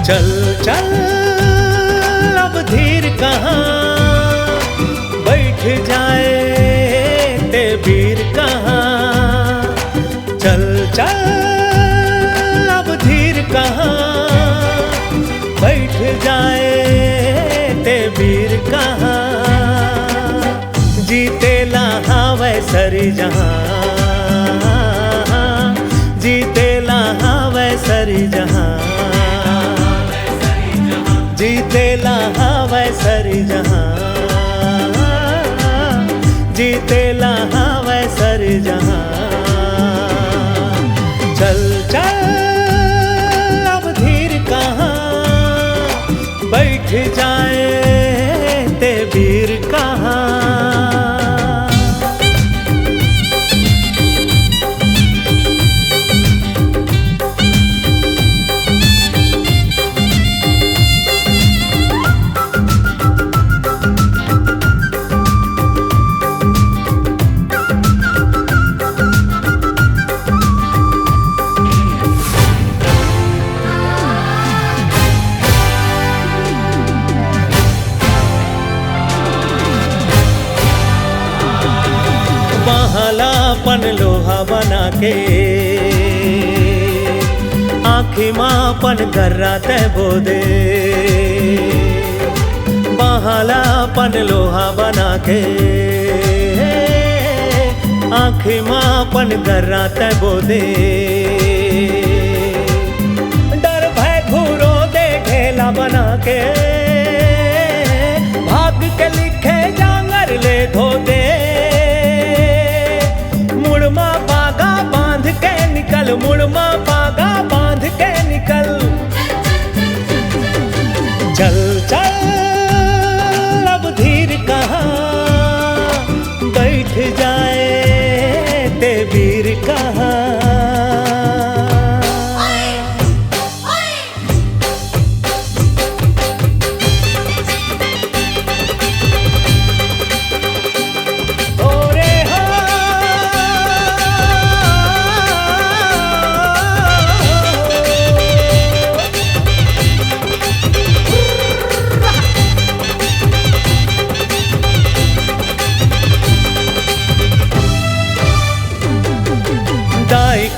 चल चल अब धीर कहाँ, बैठ जाए ते वीर कहाँ। चल चल अब धीर कहाँ, बैठ जाए ते वीर कहाँ। जीते लाहावै सरी जहाँ, जीते लाहावै सरी जहाँ, जीते लाहावै सरी जहाँ, जीते लाहावै सरी जहाँ। चल चल अब धीर कहाँ, बैठ जाए ते वीर कहाँ। पन लोहा बना के आँखी माँ पन गर्रा तय बोदे। बहाला पन लोहा बना के आँखी माँ पन गर्रा तय बोदे। डर भय घूरो दे ढेला बना के, भाग के लिखे जांगर ले धो दे। मुड़मा पागा बांध के निकल, मुड़मा पागा बांध के निकल। चल चल अब धीर कहाँ, बैठ जाए ते वीर कहाँ।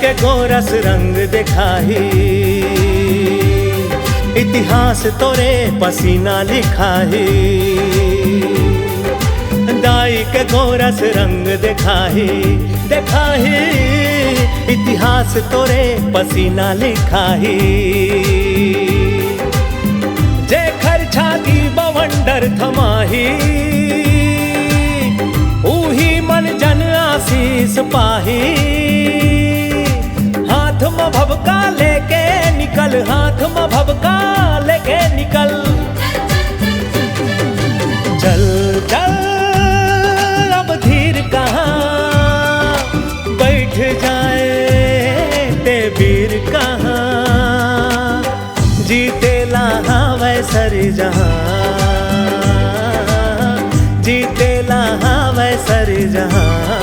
के गोरस रंग दिखाही, इतिहास तोरे पसीना लिखाही। दाई के गोरस रंग दिखाही, दिखाही इतिहास तोरे पसीना लिखाही। जे खर छाती बवंडर थमाही, ऊही मन जन आशीष पाही। हाथ में भभका लेके निकल, हाथ में भभका लेके निकल। चल चल अब धीर कहाँ, बैठ जाए ते वीर कहाँ। जीते लाहावै सरी जहाँ, जीते लाहावै सरी जहाँ।